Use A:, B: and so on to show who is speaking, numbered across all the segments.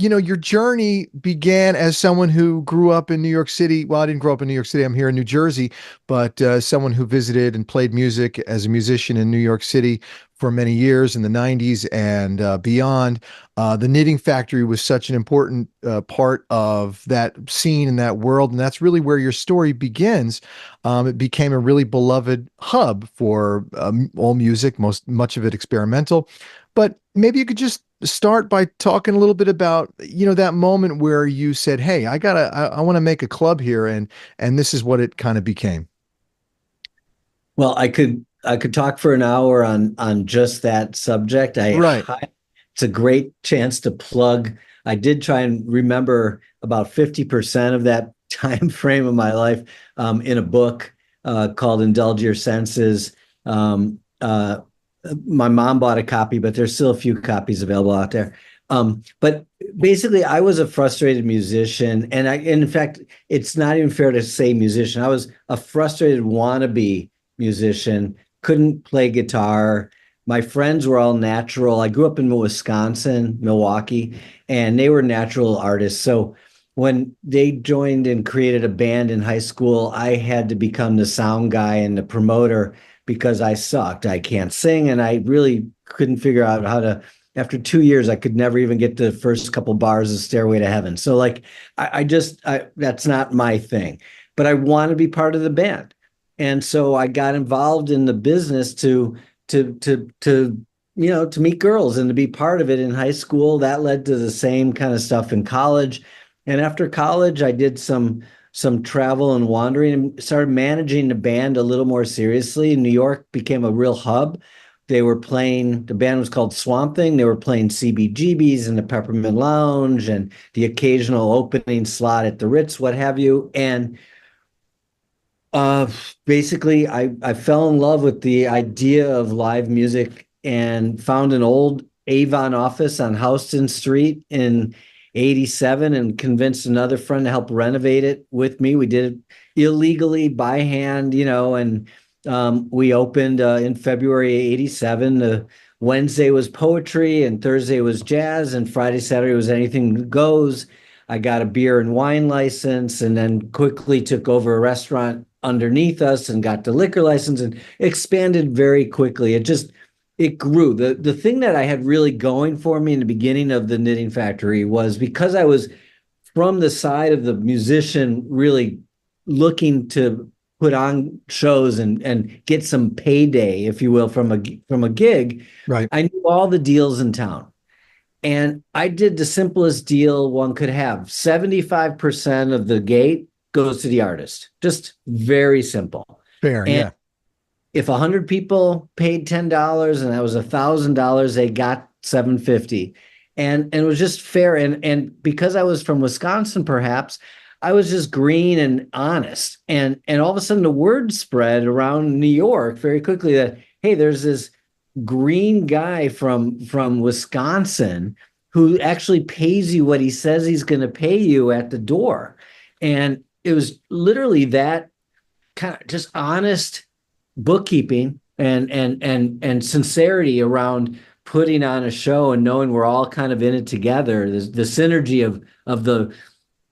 A: your journey began as someone who grew up in New York City. Well, I didn't grow up in New York City. I'm here in New Jersey, but someone who visited and played music as a musician in New York City for many years in the 90s and beyond. The Knitting Factory was such an important part of that scene and that world. And that's really where your story begins. It became a really beloved hub for all music, much of it experimental. But maybe you could just start by talking a little bit about, that moment where you said, "Hey, I want to make a club here," and this is what it kind of became.
B: Well, I could talk for an hour on just that subject.
A: Right.
B: It's a great chance to plug. I did try and remember about 50% of that time frame of my life in a book called Indulge Your Senses. My mom bought a copy, but there's still a few copies available out there. But basically, I was a frustrated musician, and in fact, it's not even fair to say musician. I was a frustrated wannabe musician, couldn't play guitar. My friends were all natural. I grew up in Wisconsin, Milwaukee, and they were natural artists. So when they joined and created a band in high school, I had to become the sound guy and the promoter because I sucked. I can't sing, and I really couldn't figure out how to. After 2 years, I could never even get the first couple bars of Stairway to Heaven. So like, that's not my thing, but I want to be part of the band. And so I got involved in the business to meet girls and to be part of it in high school. That led to the same kind of stuff in college. And after college, I did some travel and wandering and started managing the band a little more seriously. New York became a real hub. The band was called Swamp Thing. They were playing CBGBs in the Peppermint Lounge and the occasional opening slot at the Ritz, what have you. And basically, I fell in love with the idea of live music and found an old Avon office on Houston Street in '87 and convinced another friend to help renovate it with me. We did it illegally by hand, and we opened in February '87. The Wednesday was poetry, and Thursday was jazz, and Friday, Saturday was anything goes. I got a beer and wine license, and then quickly took over a restaurant underneath us and got the liquor license and expanded very quickly. It grew. The thing that I had really going for me in the beginning of the Knitting Factory was because I was from the side of the musician really looking to put on shows and get some payday, if you will, from a gig.
A: Right.
B: I knew all the deals in town. And I did the simplest deal one could have. 75% of the gate goes to the artist. Just very simple.
A: Fair.
B: And
A: Yeah.
B: if 100 people paid $10 and that was $1,000, they got 750. And it was just fair. And because I was from Wisconsin, perhaps, I was just green and honest. And all of a sudden the word spread around New York very quickly that, hey, there's this green guy from Wisconsin who actually pays you what he says he's going to pay you at the door. And it was literally that kind of just honest bookkeeping and sincerity around putting on a show and knowing we're all kind of in it together. The synergy of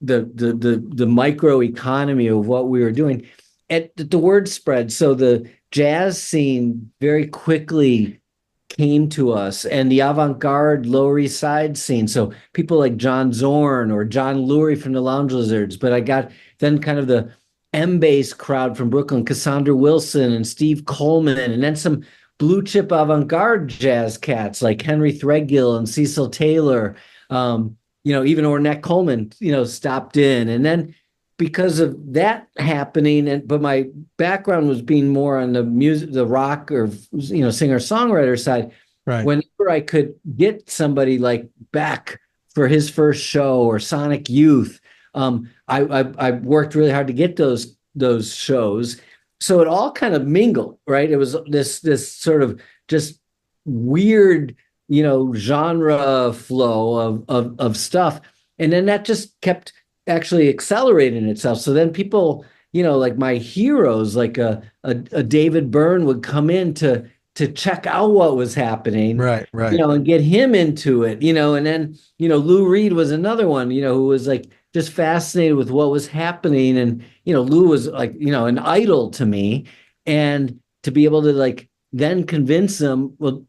B: the micro economy of what we were doing. The word spread. So the jazz scene very quickly came to us, and the avant-garde Lower East Side scene. So people like John Zorn or John Lurie from the Lounge Lizards. But I got then kind of the M-Bass crowd from Brooklyn, Cassandra Wilson and Steve Coleman, and then some blue chip avant-garde jazz cats like Henry Threadgill and Cecil Taylor. Even Ornette Coleman, stopped in. And then because of that happening, but my background was being more on the music, the rock or singer-songwriter side.
A: Right.
B: Whenever I could get somebody like Beck for his first show or Sonic Youth, I worked really hard to get those shows. So it all kind of mingled, right? It was this sort of just weird, genre flow of stuff, and then that just kept actually accelerating itself. So then people, like my heroes, like a David Byrne would come in to to check out what was happening,
A: Right, right,
B: and get him into it, and then, Lou Reed was another one, who was like just fascinated with what was happening. And, Lou was like, an idol to me. And to be able to like then convince him, well,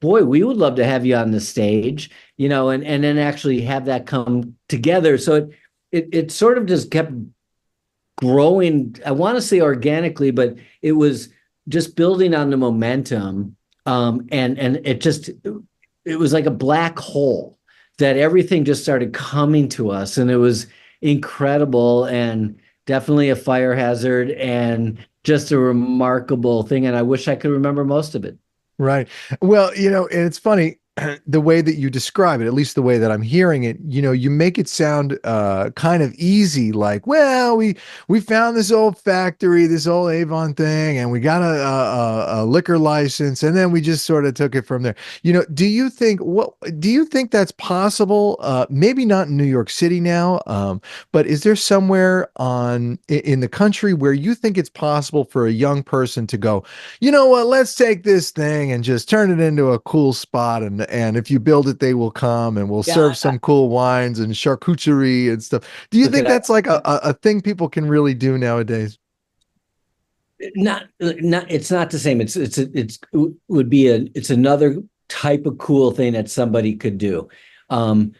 B: boy, we would love to have you on the stage, and then actually have that come together. So it sort of just kept growing. I want to say organically, but it was just building on the momentum. And it was like a black hole that everything just started coming to us, and it was incredible and definitely a fire hazard and just a remarkable thing. And I wish I could remember most of it.
A: right. Well, and it's funny the way that you describe it, at least the way that I'm hearing it, you make it sound kind of easy, like, well, we found this old factory, this old Avon thing, and we got a liquor license, and then we just sort of took it from there. Do you think that's possible? Maybe not in New York City now, but is there somewhere in the country where you think it's possible for a young person to go, you know what, let's take this thing and just turn it into a cool spot, and if you build it, they will come, and we'll
B: Yeah,
A: serve some cool wines and charcuterie and stuff. Do you
B: look
A: think
B: at
A: that's like a thing people can really do nowadays?
B: not it's not the same. It's would be it's another type of cool thing that somebody could do. In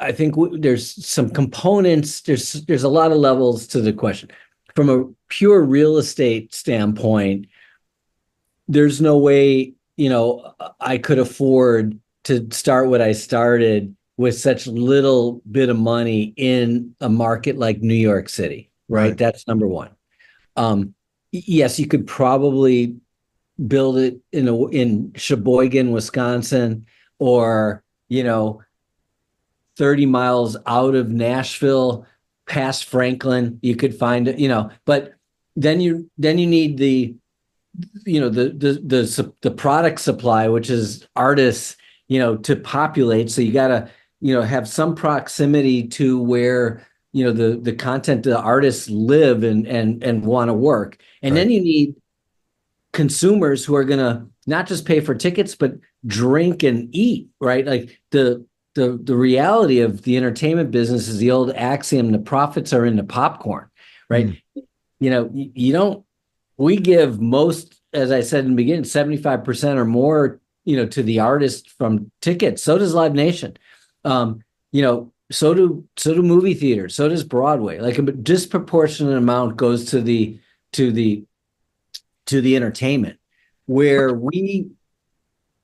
B: I think there's some components. There's a lot of levels to the question. From a pure real estate standpoint, there's no way, I could afford to start what I started with such little bit of money in a market like New York City, right?
A: Right.
B: That's number one. Yes, you could probably build it in Sheboygan, Wisconsin, or 30 miles out of Nashville, past Franklin. You could find it, but then you need the product supply, which is artists, to populate. So you got to, have some proximity to where, the content the artists live and want to work. And
A: Right.
B: then you need consumers who are going to not just pay for tickets, but drink and eat, right? Like the reality of the entertainment business is the old axiom: the profits are in the popcorn,
A: Mm,
B: right? You don't, we give most, as I said in the beginning, 75% or more, to the artist from tickets. So does Live Nation. So do movie theaters, so does Broadway. Like a disproportionate amount goes to the to the entertainment. Where we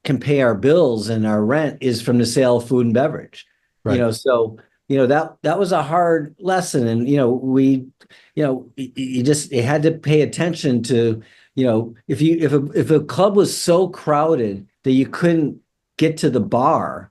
B: can pay our bills and our rent is from the sale of food and beverage.
A: right.
B: So that was a hard lesson. And you had to pay attention to, if a club was so crowded that you couldn't get to the bar,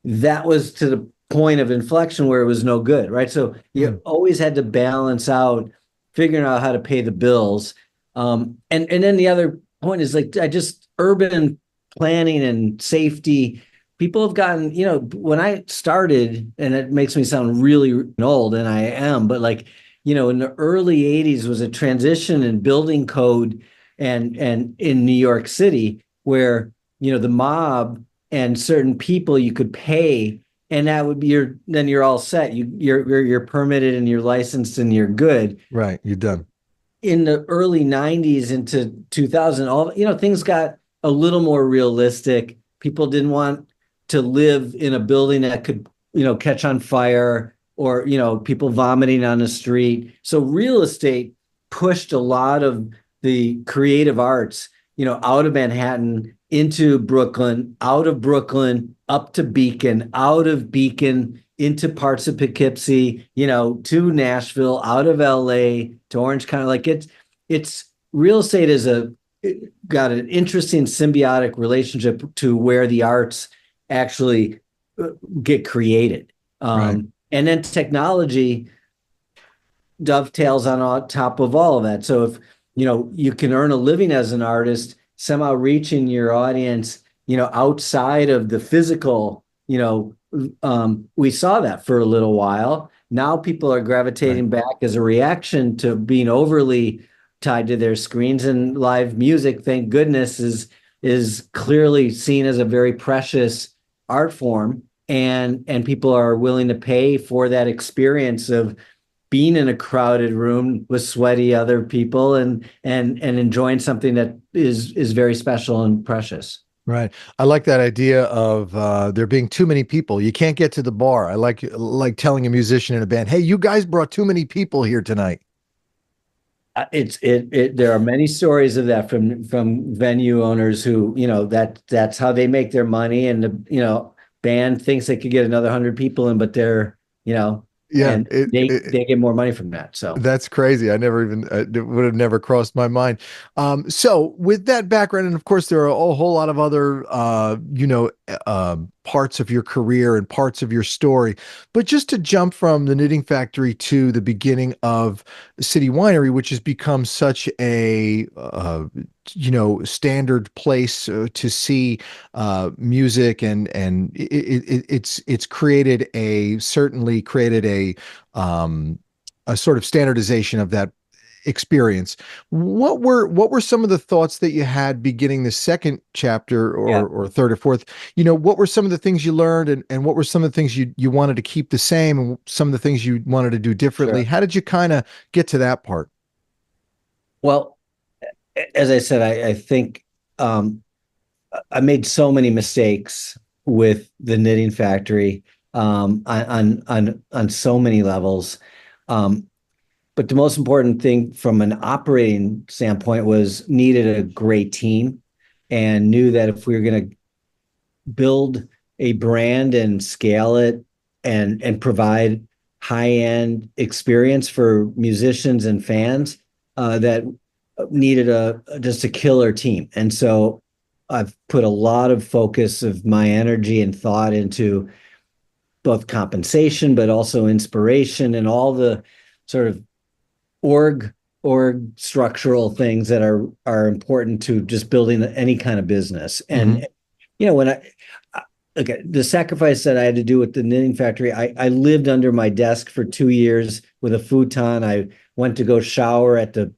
B: that was to the point of inflection where it was no good, right? So
A: Mm,
B: you always had to balance out figuring out how to pay the bills. And then the other point is, like, I just urban planning and safety. People have gotten, when I started, and it makes me sound really old, and I am, but like, in the early 80s was a transition in building code and in New York City where, the mob and certain people you could pay, and that would be then you're all set. You're permitted and you're licensed and you're good.
A: right. You're done.
B: In the early 90s into 2000, all, things got a little more realistic. People didn't want to live in a building that could, catch on fire, or, people vomiting on the street. So real estate pushed a lot of the creative arts, out of Manhattan into Brooklyn, out of Brooklyn up to Beacon, out of Beacon into parts of Poughkeepsie, to Nashville, out of LA to Orange County. Like it's real estate is got an interesting symbiotic relationship to where the arts actually get created.
A: Right.
B: And then technology dovetails on top of all of that. So if, you can earn a living as an artist, somehow reaching your audience, outside of the physical, we saw that for a little while. Now people are
A: Right.
B: gravitating back as a reaction to being overly tied to their screens, and live music, thank goodness, is clearly seen as a very precious art form, and people are willing to pay for that experience of being in a crowded room with sweaty other people and enjoying something that is very special and precious.
A: Right. I like that idea of there being too many people. You can't get to the bar. I like telling a musician in a band, "Hey, you guys brought too many people here tonight."
B: There are many stories of that from venue owners who, that's how they make their money, and the, band thinks they could get another 100 people in, but they're,
A: Yeah,
B: and they get more money from that. So
A: that's crazy. I never even it would have never crossed my mind. So with that background, and of course there are a whole lot of other parts of your career and parts of your story, but just to jump from the Knitting Factory to the beginning of City Winery, which has become such a standard place to see music, and it's created certainly created a sort of standardization of that experience. What were some of the thoughts that you had beginning the second chapter,
B: yeah,
A: or third or fourth? What were some of the things you learned, and what were some of the things you wanted to keep the same, and some of the things you wanted to do differently?
B: sure.
A: How did you kind of get to that part?
B: Well, as I said, I think um, I made so many mistakes with the Knitting Factory, on so many levels. Um, but the most important thing from an operating standpoint was needed a great team, and knew that if we were going to build a brand and scale it and provide high end experience for musicians and fans, that needed a just a killer team. And so I've put a lot of focus of my energy and thought into both compensation, but also inspiration and all the sort of org structural things that are important to just building any kind of business.
A: Hmm.
B: And when okay, the sacrifice that I had to do with the Knitting Factory, I lived under my desk for 2 years with a futon. I went to go shower at the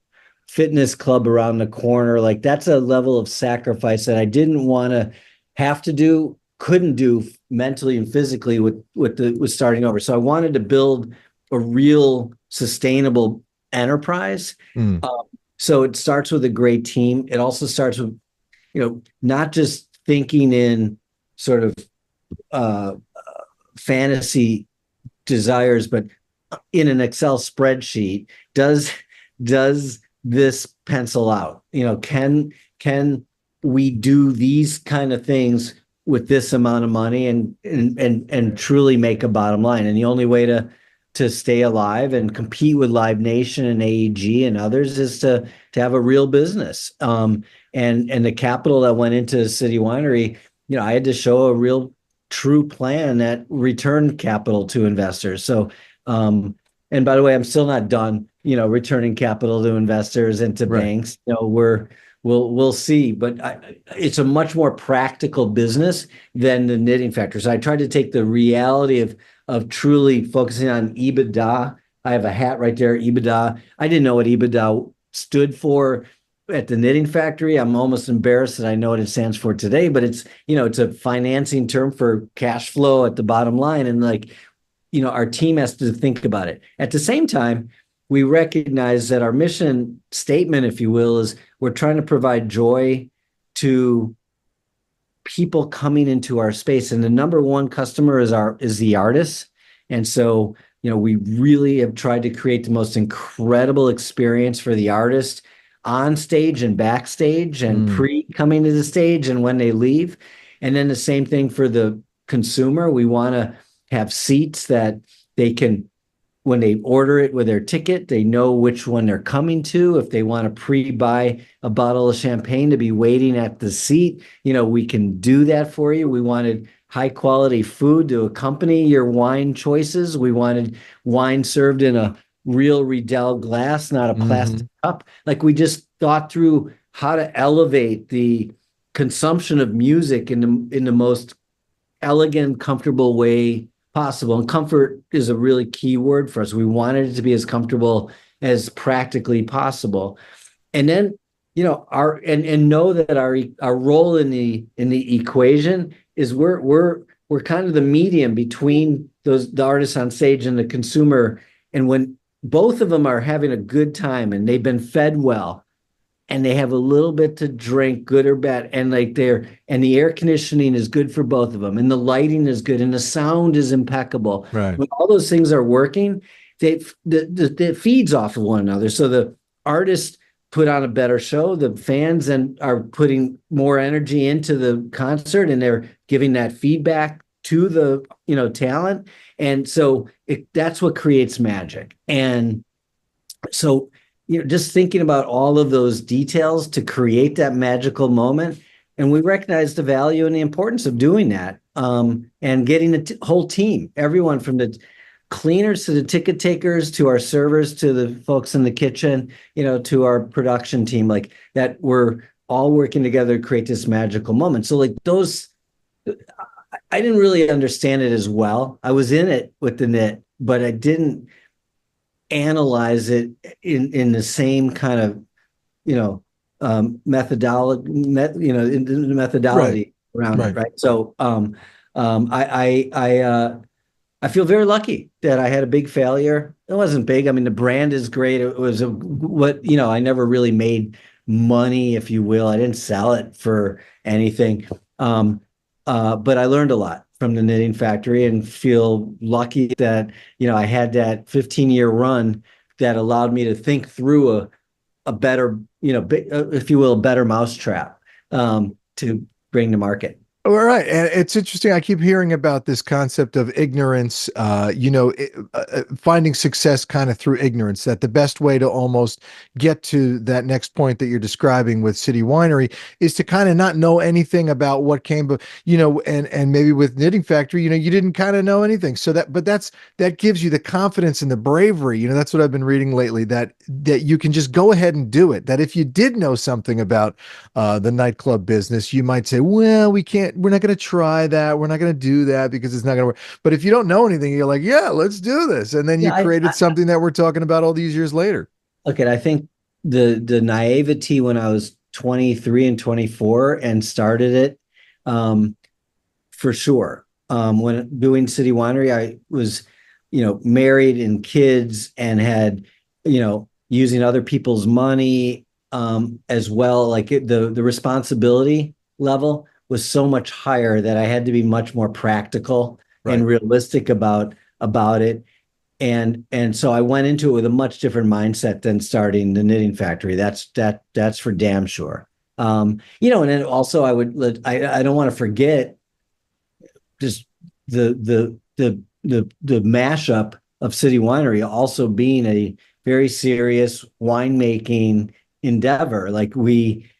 B: fitness club around the corner. Like, that's a level of sacrifice that I didn't want to have to do, couldn't do mentally and physically with starting over. So I wanted to build a real sustainable enterprise.
A: Mm.
B: Um, so it starts with a great team. It also starts with, not just thinking in sort of uh, fantasy desires, but in an Excel spreadsheet, does this pencil out? Can we do these kind of things with this amount of money and truly make a bottom line? And the only way to stay alive and compete with Live Nation and AEG and others is to have a real business. And the capital that went into City Winery, I had to show a real true plan that returned capital to investors. So, and by the way, I'm still not done, returning capital to investors and to
A: Right.
B: banks. We'll see, but it's a much more practical business than the Knitting Factory. So I tried to take the reality of truly focusing on EBITDA. I have a hat right there, EBITDA. I didn't know what EBITDA stood for at the Knitting Factory. I'm almost embarrassed that I know what it stands for today, but it's a financing term for cash flow at the bottom line. And our team has to think about it. At the same time, we recognize that our mission statement, if you will, is we're trying to provide joy to people coming into our space. And the number one customer is the artist. And so, we really have tried to create the most incredible experience for the artist on stage and backstage and
A: Mm.
B: pre coming to the stage and when they leave. And then the same thing for the consumer. We want to have seats that they can, when they order it with their ticket, they know which one they're coming to. If they want to pre-buy a bottle of champagne to be waiting at the seat, we can do that for you. We wanted high quality food to accompany your wine choices. We wanted wine served in a real Riedel glass, not a plastic
A: Hmm.
B: cup. Like, we just thought through how to elevate the consumption of music in the most elegant, comfortable way possible. And comfort is a really key word for us. We wanted it to be as comfortable as practically possible. and then our and know that our role in the equation is we're kind of the medium between the artists on stage and the consumer. And when both of them are having a good time and they've been fed well and they have a little bit to drink, good or bad, and and the air conditioning is good for both of them, and the lighting is good, and the sound is impeccable.
A: Right.
B: When all those things are working, it feeds off of one another. So the artists put on a better show, the fans then are putting more energy into the concert, and they're giving that feedback to the talent, and so that's what creates magic. And so just thinking about all of those details to create that magical moment. And we recognize the value and the importance of doing that, and getting the whole team, everyone from the cleaners to the ticket takers to our servers to the folks in the kitchen, to our production team, like that we're all working together to create this magical moment. So like those, I didn't really understand it as well. I was in it with the knit, but I didn't analyze it in the same kind of methodology in the
A: Right.
B: methodology around it,
A: Right.
B: right? So I feel very lucky that I had a big failure. It wasn't big. I mean, the brand is great. It was I never really made money, if you will. I didn't sell it for anything. But I learned a lot from the Knitting Factory and feel lucky that, I had that 15-year run that allowed me to think through a better, if you will, a better mousetrap, to bring to market.
A: All right. And it's interesting. I keep hearing about this concept of ignorance, finding success kind of through ignorance, that the best way to almost get to that next point that you're describing with City Winery is to kind of not know anything about what came, but, and maybe with Knitting Factory, you didn't kind of know anything. So that gives you the confidence and the bravery. That's what I've been reading lately, that you can just go ahead and do it. That if you did know something about the nightclub business, you might say, well, we're not going to try that. We're not going to do that because it's not going to work. But if you don't know anything, you're like, yeah, let's do this. And then you
B: Yeah,
A: created something that we're talking about all these years later.
B: look, I think the naivety when I was 23 and 24 and started it, for sure. When doing City Winery, I was, married and kids and had, using other people's money, as well. Like the responsibility level was so much higher that I had to be much more practical
A: Right.
B: and realistic about it. And so I went into it with a much different mindset than starting the Knitting Factory. That's for damn sure. And then also I don't want to forget just the mashup of City Winery also being a very serious winemaking endeavor. Like we,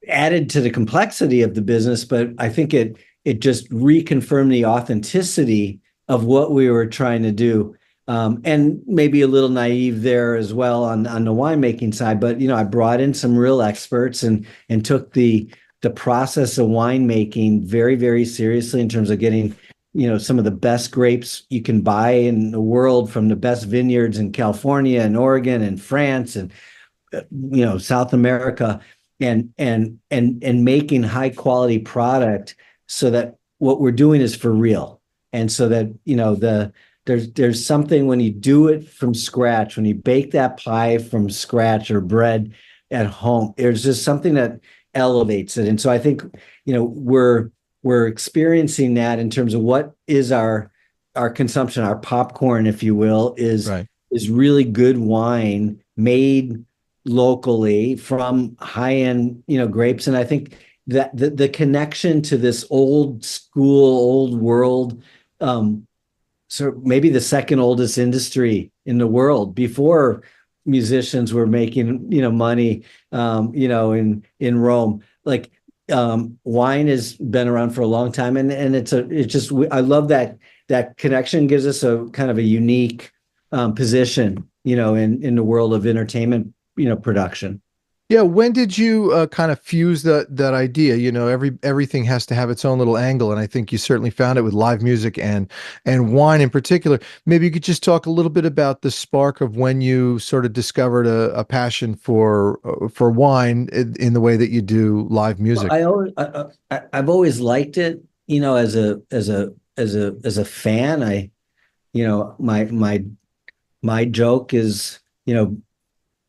B: added to the complexity of the business, but I think it just reconfirmed the authenticity of what we were trying to do. And maybe a little naive there as well on the winemaking side, but I brought in some real experts and took the process of winemaking very, very seriously in terms of getting some of the best grapes you can buy in the world from the best vineyards in California and Oregon and France and South America, and making high quality product so that what we're doing is for real. And so that there's something when you do it from scratch, when you bake that pie from scratch or bread at home, there's just something that elevates it. And so I think we're experiencing that in terms of what is our consumption, our popcorn, if you will, is
A: Right.
B: really good wine made locally from high-end grapes. And I think that the connection to this old school, old world, so maybe the second oldest industry in the world before musicians were making money in Rome. Like wine has been around for a long time, and I love that connection gives us a kind of a unique position in the world of entertainment production.
A: Yeah, when did you kind of fuse that idea? You know, everything has to have its own little angle, and I think you certainly found it with live music and wine in particular. Maybe you could just talk a little bit about the spark of when you sort of discovered a passion for wine in the way that you do live
B: Well,
A: music.
B: I've always liked it, as a fan. My joke is,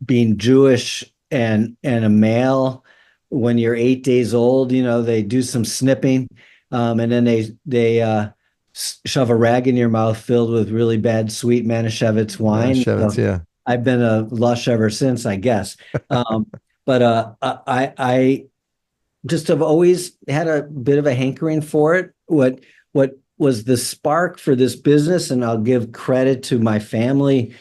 B: being Jewish and a male, when you're 8 days old, they do some snipping, and then they shove a rag in your mouth filled with really bad sweet Manischewitz wine.
A: Shevitz,
B: So
A: yeah.
B: I've been a lush ever since, I guess. Um, but I just have always had a bit of a hankering for it. What was the spark for this business? And I'll give credit to my family.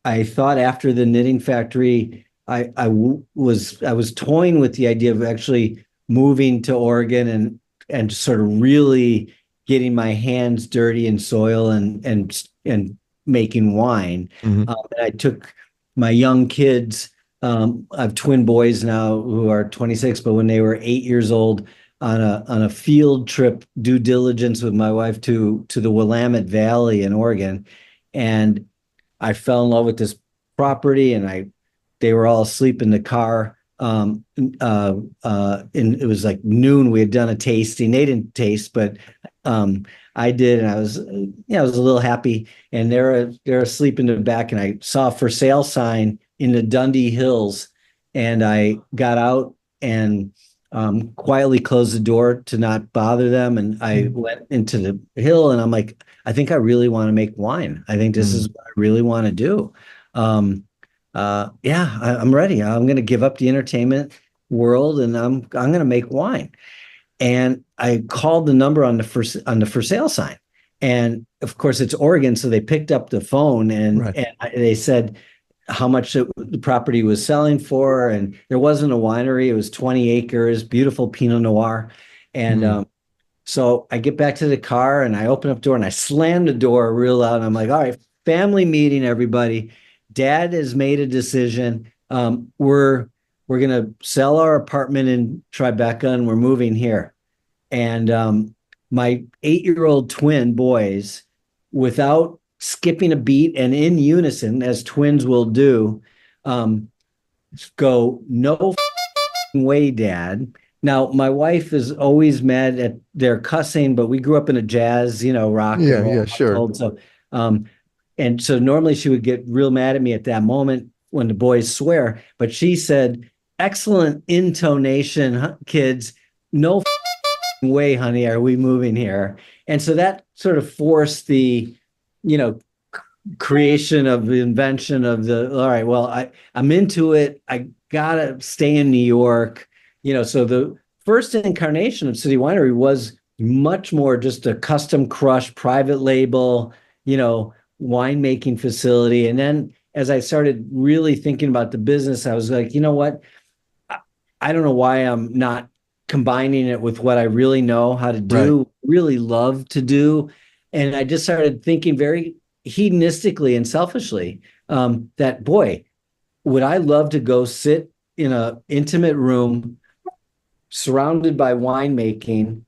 B: I thought after the knitting factory, I was toying with the idea of actually moving to Oregon and sort of really getting my hands dirty in soil and making wine.
A: Hmm.
B: And I took my young kids. I have twin boys now who are 26, but when they were 8 years old, on a field trip due diligence with my wife to the Willamette Valley in Oregon, and I fell in love with this property, and they were all asleep in the car. And it was like noon. We had done a tasting. They didn't taste, but I did, and I was a little happy. And they're asleep in the back, and I saw a for sale sign in the Dundee Hills, and I got out and quietly closed the door to not bother them. And I went into the hill, and I'm like, I think I really want to make wine. I think this is
A: Mm.
B: what I really want to do. Yeah, I'm ready. I'm going to give up the entertainment world, and I'm going to make wine. And I called the number on the for sale sign, and of course it's Oregon, so they picked up the phone, and
A: Right.
B: they said how much the property was selling for, and there wasn't a winery. It was 20 acres, beautiful Pinot Noir, and
A: Mm.
B: so I get back to the car and I open up the door and I slam the door real loud. And I'm like, all right, family meeting, everybody. Dad has made a decision. We're gonna sell our apartment in Tribeca and we're moving here. And my 8-year-old twin boys, without skipping a beat and in unison, as twins will do, um, go, no way, Dad. Now, my wife is always mad at their cussing, but we grew up in a jazz, rock and
A: Yeah,
B: roll
A: yeah, sure.
B: household. Um, so normally she would get real mad at me at that moment when the boys swear. But she said, "Excellent intonation, kids. No way, honey, are we moving here?" And so that sort of forced the, you know, creation of the invention of the, all right, well, I'm into it. I gotta stay in New York. So the first incarnation of City Winery was much more just a custom crush private label, winemaking facility. And then as I started really thinking about the business, I was like, you know what? I don't know why I'm not combining it with what I really know how to
A: Right.
B: do, really love to do. And I just started thinking very hedonistically and selfishly, that, boy, would I love to go sit in a intimate room surrounded by winemaking,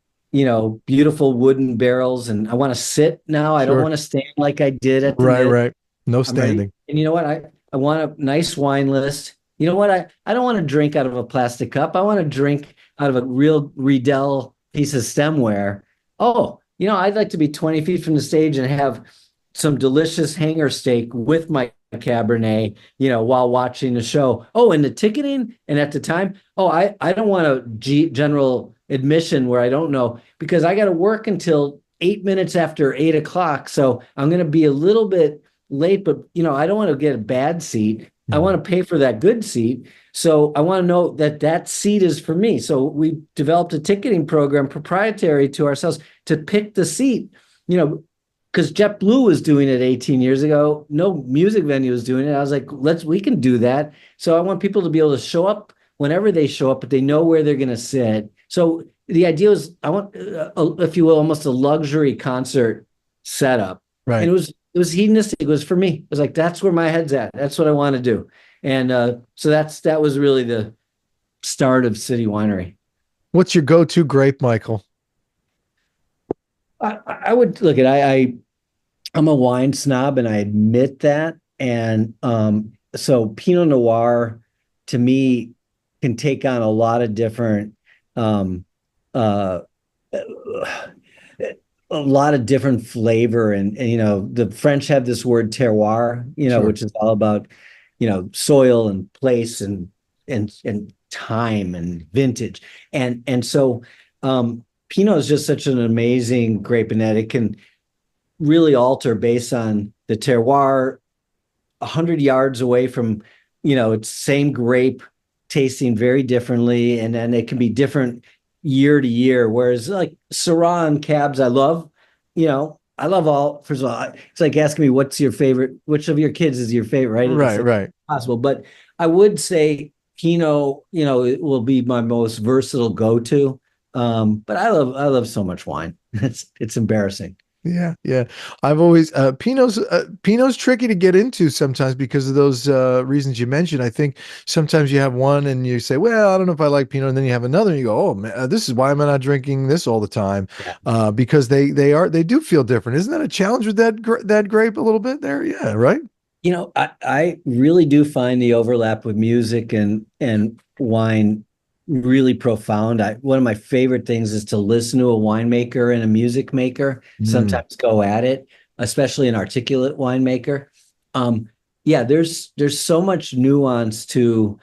B: beautiful wooden barrels. And I want to sit now. I don't
A: Sure.
B: want to stand like I did at the
A: Right,
B: knit.
A: right. No
B: I'm ready.
A: standing.
B: And you know what? I want a nice wine list. You know what? I don't want to drink out of a plastic cup. I want to drink out of a real Riedel piece of stemware. Oh, I'd like to be 20 feet from the stage and have some delicious hanger steak with my Cabernet, while watching the show. Oh, and the ticketing, and at the time, oh, I don't want a general admission where I don't know, because I got to work until 8 minutes after 8 o'clock. So I'm going to be a little bit late, but I don't want to get a bad seat. I
A: Mm.
B: want to pay for that good seat. So I want to know that that seat is for me. So we developed a ticketing program proprietary to ourselves to pick the seat, because JetBlue was doing it 18 years ago. No music venue was doing it. I was like, we can do that. So I want people to be able to show up whenever they show up, but they know where they're going to sit. So the idea was, I want, if you will, almost a luxury concert setup. And
A: Right.
B: it was it was hedonistic. It was for me. It was like, that's where my head's at. That's what I want to do. And so that was really the start of City Winery.
A: What's your go-to grape, Michael?
B: I would look at I'm a wine snob and I admit that. And so Pinot Noir to me can take on a lot of different um uh a lot of different flavor and the French have this word terroir,
A: Sure.
B: which is all about soil and place and time and vintage. And so Pinot is just such an amazing grape in that it can really alter based on the terroir 100 yards away from, it's same grape tasting very differently. And then it can be different year to year. Whereas like Syrah and Cabs, I love all, first of all, it's like asking me, what's your favorite, which of your kids is your favorite, right? It's
A: Right,
B: like
A: right.
B: possible. But I would say Pinot, it will be my most versatile go-to. But I love so much wine. It's embarrassing.
A: Yeah, yeah. I've always Pinot's tricky to get into sometimes because of those reasons you mentioned. I think sometimes you have one and you say, "Well, I don't know if I like Pinot," and then you have another and you go, "Oh man, this is why am I not drinking this all the time?"
B: Yeah.
A: Because they do feel different. Isn't that a challenge with that grape a little bit there? Yeah, right.
B: I really do find the overlap with music and wine really profound. One of my favorite things is to listen to a winemaker and a music maker,
A: Mm,
B: sometimes go at it, especially an articulate winemaker. Um, yeah, there's so much nuance to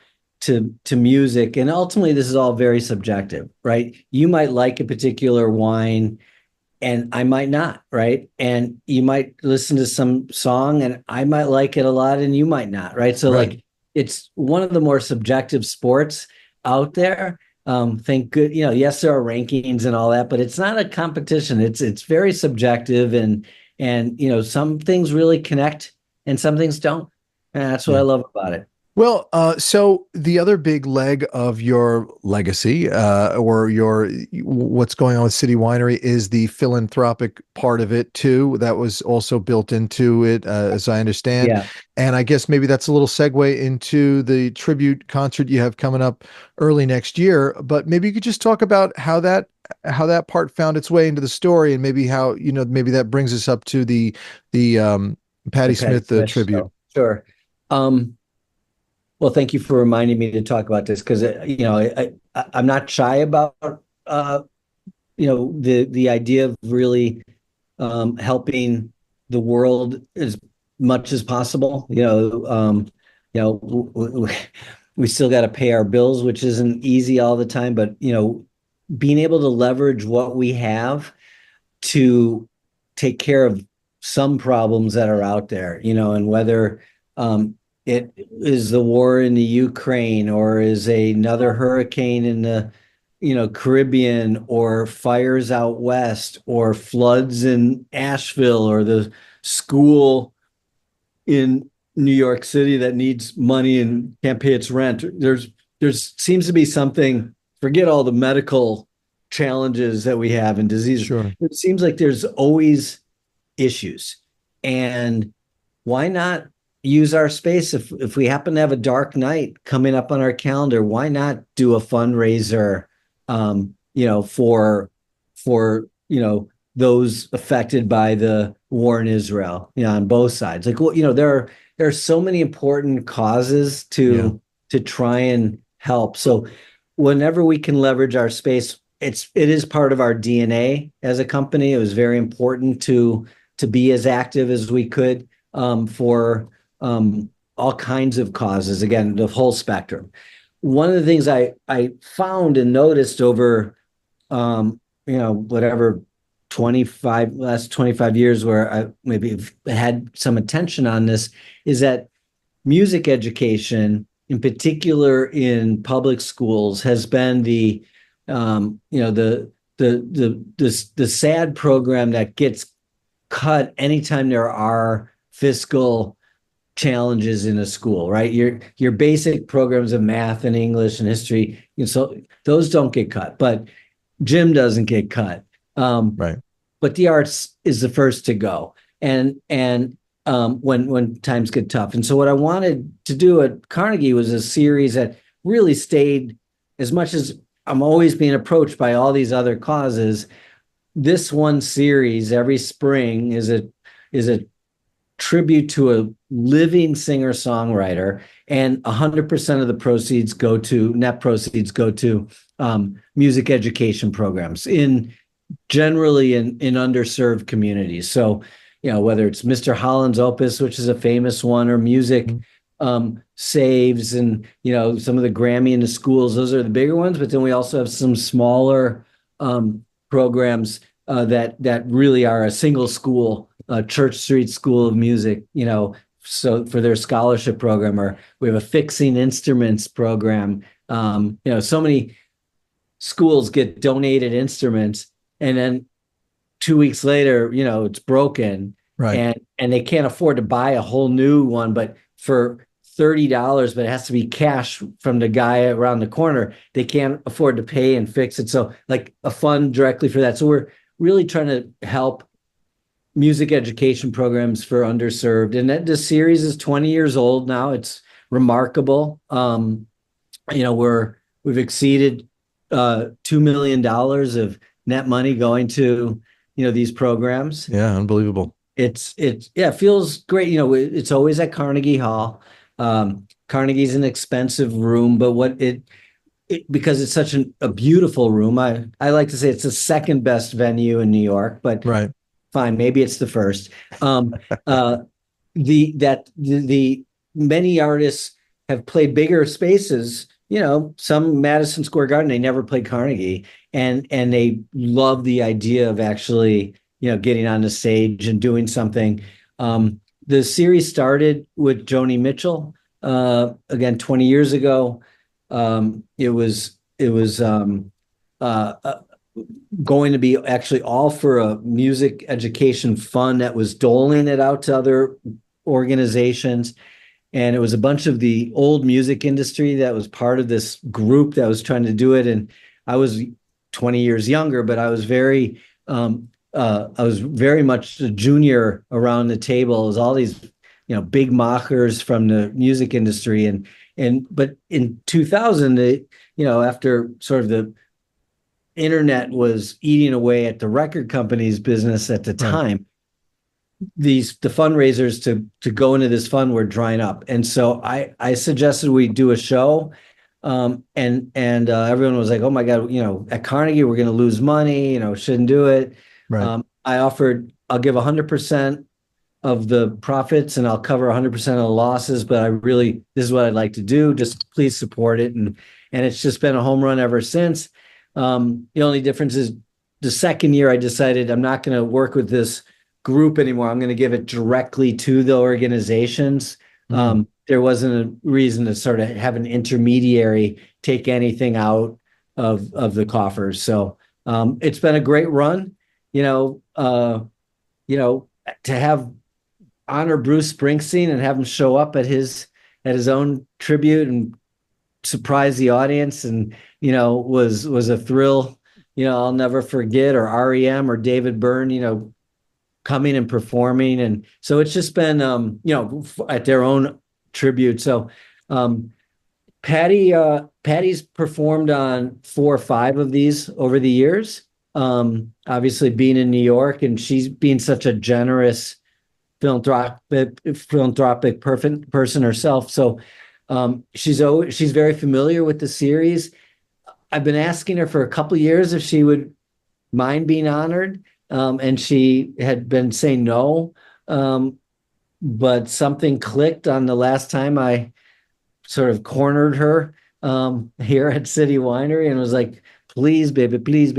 B: music, and ultimately this is all very subjective, right? You might like a particular wine and I might not, right? And you might listen to some song and I might like it a lot and you might not, right? So
A: right.
B: like it's one of the more subjective sports out there. Thank good, yes, there are rankings and all that, but it's not a competition. It's very subjective and some things really connect and some things don't. And that's what I
A: Yeah.
B: love about it.
A: Well, so the other big leg of your legacy, or your what's going on with City Winery is the philanthropic part of it too. That was also built into it, as I understand.
B: Yeah,
A: And I guess maybe that's a little segue into the tribute concert you have coming up early next year. But maybe you could just talk about how that part found its way into the story, and maybe how, maybe that brings us up to the
B: the
A: Patti
B: Patty
A: Smith
B: Smith
A: tribute.
B: show. Sure. Um, Well, thank you for reminding me to talk about this because I'm not shy about uh, the idea of really helping the world as much as possible. We still got to pay our bills, which isn't easy all the time, but being able to leverage what we have to take care of some problems that are out there, and whether it is the war in the Ukraine or is another hurricane in the Caribbean or fires out west or floods in Asheville or the school in New York City that needs money and can't pay its rent. There's seems to be something, forget all the medical challenges that we have and diseases.
A: Sure.
B: It seems like there's always issues. And why not use our space if we happen to have a dark night coming up on our calendar, why not do a fundraiser for those affected by the war in Israel, on both sides. Like, well, there are so many important causes
A: Yeah.
B: to try and help. So whenever we can leverage our space, it is part of our DNA as a company. It was very important to be as active as we could for all kinds of causes. Again, the whole spectrum. One of the things I found and noticed over whatever 25 years where I maybe had some attention on this is that music education, in particular in public schools, has been the sad program that gets cut anytime there are fiscal challenges in a school, right? Your basic programs of math and English and history, so those don't get cut, but gym doesn't get cut.
A: Right.
B: But the arts is the first to go. when times get tough. And so what I wanted to do at Carnegie was a series that really stayed, as much as I'm always being approached by all these other causes, this one series every spring is a tribute to a living singer-songwriter, and 100% of the net proceeds go to music education programs generally in underserved communities. So, whether it's Mr. Holland's Opus, which is a famous one, or Music
A: Mhm.
B: Saves, and some of the Grammy in the schools, those are the bigger ones. But then we also have some smaller programs that really are a single school, Church Street School of Music, so for their scholarship program, or we have a fixing instruments program. So many schools get donated instruments, and then 2 weeks later, it's broken,
A: Right.
B: and they can't afford to buy a whole new one, but for $30, but it has to be cash from the guy around the corner. They can't afford to pay and fix it. So like a fund directly for that. So we're really trying to help music education programs for underserved. And this series is 20 years old now. It's remarkable. We've exceeded $2 million of net money going to these programs.
A: Yeah, unbelievable.
B: Yeah, it feels great. It's always at Carnegie Hall. Carnegie's an expensive room, but because it's such a beautiful room, I like to say it's the second best venue in New York, but
A: Right.
B: fine, maybe it's the first. Um, uh, the many artists have played bigger spaces. Some Madison Square Garden, they never played Carnegie, and they love the idea of actually getting on the stage and doing something. The series started with Joni Mitchell, again 20 years ago. It was going to be actually all for a music education fund that was doling it out to other organizations. And it was a bunch of the old music industry that was part of this group that was trying to do it. And I was 20 years younger, but I was very much a junior around the table. It was all these, big mockers from the music industry. But in 2000, after sort of the internet was eating away at the record company's business at the
A: Right.
B: time, the fundraisers to go into this fund were drying up, and so I suggested we do a show, and everyone was like, "Oh my God, at Carnegie we're going to lose money, shouldn't do it."
A: Right.
B: I offered I'll give 100% of the profits and I'll cover 100% of the losses, but this is what I'd like to do. Just please support it, and it's just been a home run ever since. The only difference is the second year I decided I'm not going to work with this group anymore. I'm going to give it directly to the organizations.
A: Mm.
B: There wasn't a reason to sort of have an intermediary take anything out of the coffers. So it's been a great run. To have honor Bruce Springsteen and have him show up at his own tribute and surprise the audience, and was a thrill. I'll never forget. Or REM or David Byrne, coming and performing, and so it's just been at their own tribute. So Patty's performed on 4 or 5 of these over the years. Obviously being in New York, and she's being such a generous philanthropic person herself. So she's very familiar with the series. I've been asking her for a couple of years if she would mind being honored, and she had been saying no. But something clicked on the last time I sort of cornered her here at City Winery, and was like, please, baby, please,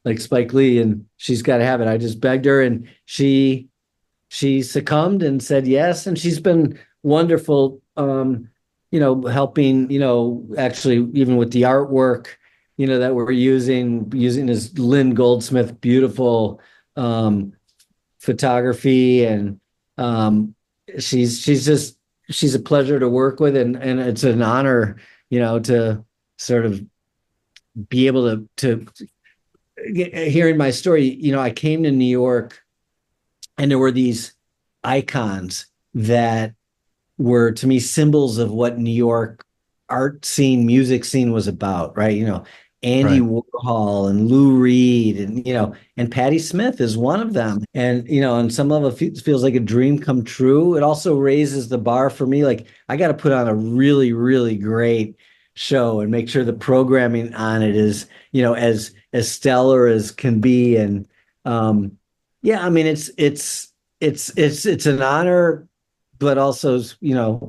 B: like Spike Lee, and she's got to have it. I just begged her, and she succumbed and said yes, and she's been wonderful, helping, actually even with the artwork, that we're using this Lynn Goldsmith beautiful photography, and she's a pleasure to work with, and it's an honor, to sort of be able to hearing my story. I came to New York And there were these icons that were to me symbols of what New York art scene, music scene was about, right? Andy
A: Right.
B: Warhol and Lou Reed, and and Patti Smith is one of them. And on some level, it feels like a dream come true. It also raises the bar for me. Like I got to put on a really, really great show and make sure the programming on it is, as stellar as can be. And yeah, I mean, it's an honor, but also,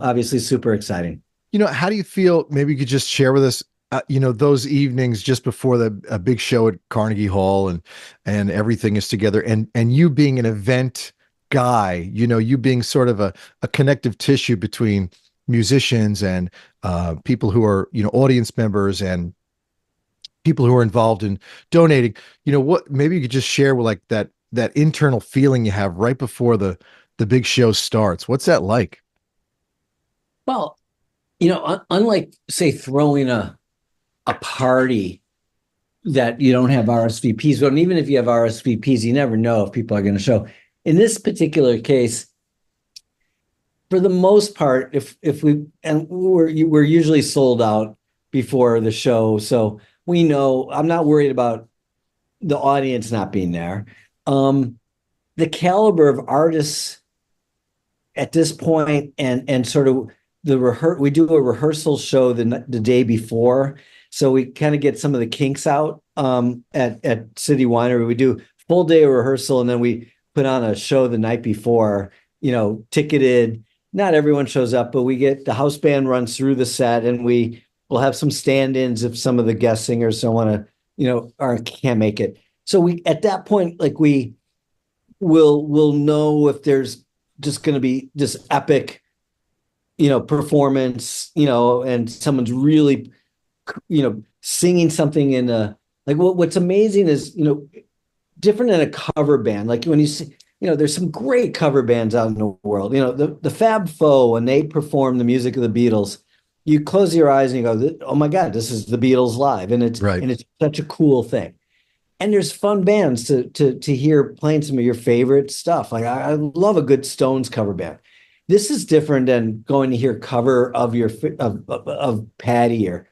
B: obviously super exciting.
A: How do you feel? Maybe you could just share with us, those evenings just before the a big show at Carnegie Hall, and everything is together, and you being an event guy, you being sort of a connective tissue between musicians and people who are, audience members and people who are involved in donating. What maybe you could just share with like that internal feeling you have right before the big show starts. What's that like?
B: Well, unlike say throwing a party that you don't have RSVPs, but even if you have RSVPs, you never know if people are going to show. In this particular case, for the most part, if we and we're usually sold out before the show, so we know I'm not worried about the audience not being there. Um, the caliber of artists at this point, and sort of we do a rehearsal show the day before, so we kind of get some of the kinks out at City Winery. We do full day of rehearsal, and then we put on a show the night before, ticketed. Not everyone shows up, but we get the house band runs through the set, and we will have some stand-ins if some of the guest singers don't want to, or can't make it. So we at that point, like we'll know if there's just going to be this epic, performance, and someone's really, singing something in a like what's amazing is, different than a cover band. Like when you see, there's some great cover bands out in the world. The Fab Four, when they perform the music of the Beatles, you close your eyes and you go, "Oh my God, this is the Beatles live," and it's
A: Right.
B: and it's such a cool thing. And there's fun bands to hear playing some of your favorite stuff. Like I love a good Stones cover band. This is different than going to hear cover of of Patty or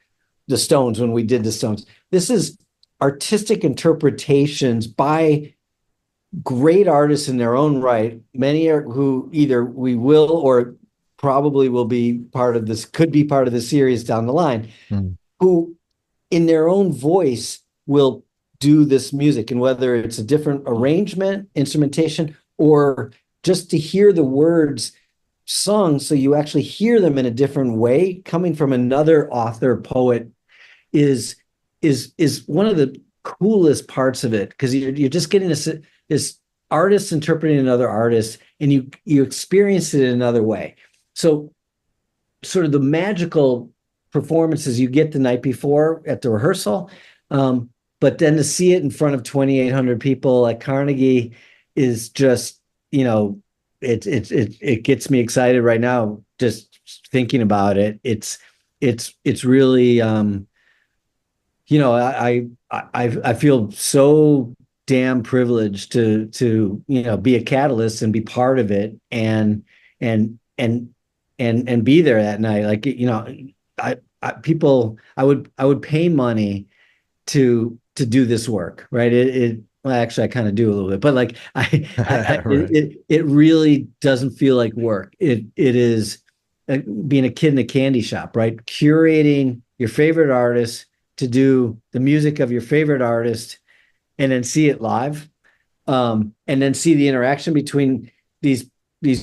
B: the Stones when we did the Stones. This is artistic interpretations by great artists in their own right. Many are who either we will or probably will be part of this, could be part of the series down the line,
A: Mm.
B: who in their own voice will do this music. And whether it's a different arrangement, instrumentation, or just to hear the words sung so you actually hear them in a different way coming from another author, poet, is one of the coolest parts of it, because you're just getting this artist interpreting another artist, and you experience it in another way. So sort of the magical performances you get the night before at the rehearsal, but then to see it in front of 2,800 people at Carnegie is just, it gets me excited right now just thinking about it. It's really, I feel so damn privileged to be a catalyst and be part of it, and and and be there that night. Like, I would pay money to do this work, right? Well, actually I kind of do a little bit, but like
A: Right.
B: it really doesn't feel like work. It is being a kid in a candy shop, right? Curating your favorite artist to do the music of your favorite artist, and then see it live, and then see the interaction between these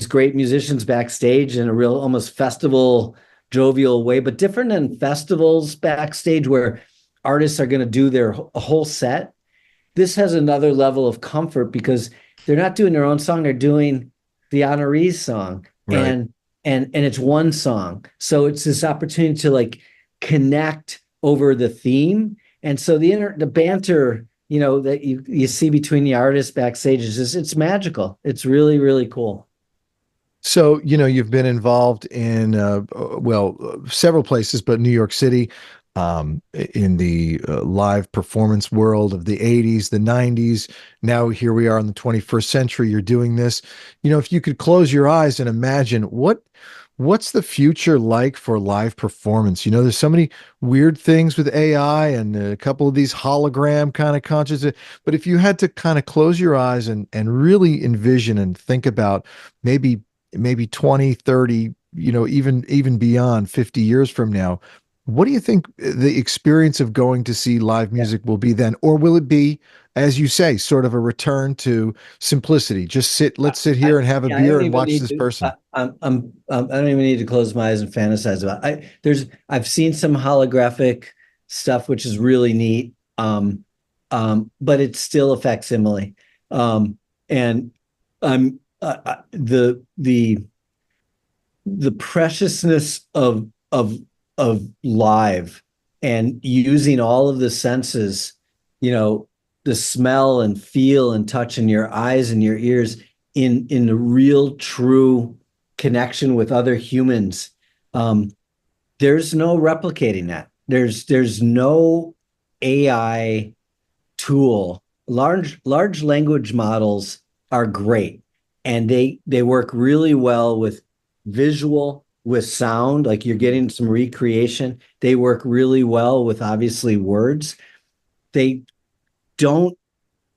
B: great musicians backstage in a real almost festival jovial way, but different than festivals backstage where artists are going to do their a whole set. This has another level of comfort because they're not doing their own song, they're doing the honorees song,
A: Right.
B: and it's one song, so it's this opportunity to like connect over the theme. And so the banter, that you see between the artists backstage is just, it's magical. It's really, really cool.
A: So, you've been involved in, well, several places, but New York City. in the live performance world of the 80s, the 90s. Now here we are in the 21st century. You're doing this. If you could close your eyes and imagine what's the future like for live performance? There's so many weird things with AI and a couple of these hologram kind of conscious. But if you had to kind of close your eyes and really envision and think about maybe 20, 30, even beyond 50 years from now, what do you think the experience of going to see live
B: Yeah.
A: music will be then? Or will it be, as you say, sort of a return to simplicity? Let's sit here and have a
B: Yeah, I
A: beer
B: don't
A: and
B: even
A: watch
B: need
A: this
B: to.
A: person.
B: I don't even need to close my eyes and fantasize about. I've seen some holographic stuff, which is really neat. But it's still a facsimile. And I'm the preciousness of live and using all of the senses, you know, the smell and feel and touch in your eyes and your ears in the real true connection with other humans. um there's no replicating that. There's no AI tool. Large language models are great, and they work really well with visual, with sound, like you're getting some recreation. They work really well with obviously words. They don't,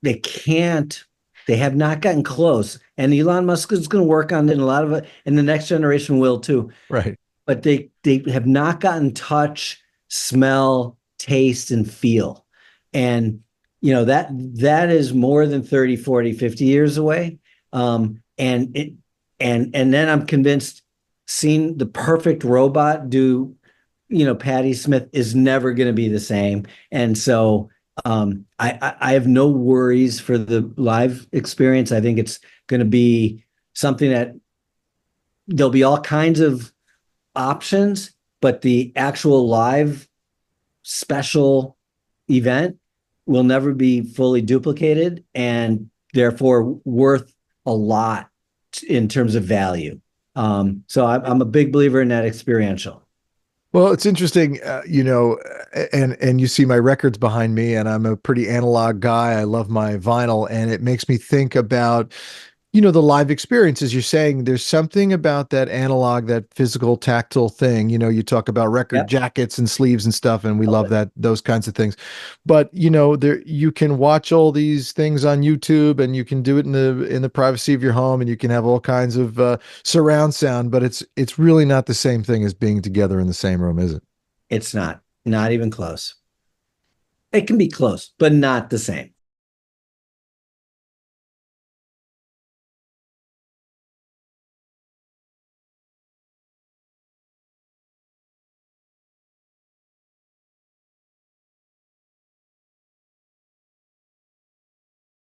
B: they can't, they have not gotten close. And Elon Musk is going to work on it, and a lot of it, and the next generation will too.
A: Right.
B: But they have not gotten touch, smell, taste, and feel. And that is more than 30, 40, 50 years away. And then I'm convinced seeing the perfect robot do, Patti Smith is never going to be the same. And so I have no worries for the live experience. I think it's going to be something that there'll be all kinds of options, but the actual live special event will never be fully duplicated, and therefore worth a lot in terms of value. So I'm a big believer in that experiential.
A: Well, it's interesting, and you see my records behind me, and I'm a pretty analog guy. I love my vinyl, and it makes me think about the live experience. As you're saying, there's something about that analog, that physical tactile thing. You talk about record
B: Yep.
A: jackets and sleeves and stuff, and we
B: Love
A: love
B: it.
A: those kinds of things. But there you can watch all these things on YouTube, and you can do it in the privacy of your home, and you can have all kinds of surround sound, but it's really not the same thing as being together in the same room, is it?
B: It's not even close. It can be close, but not the same.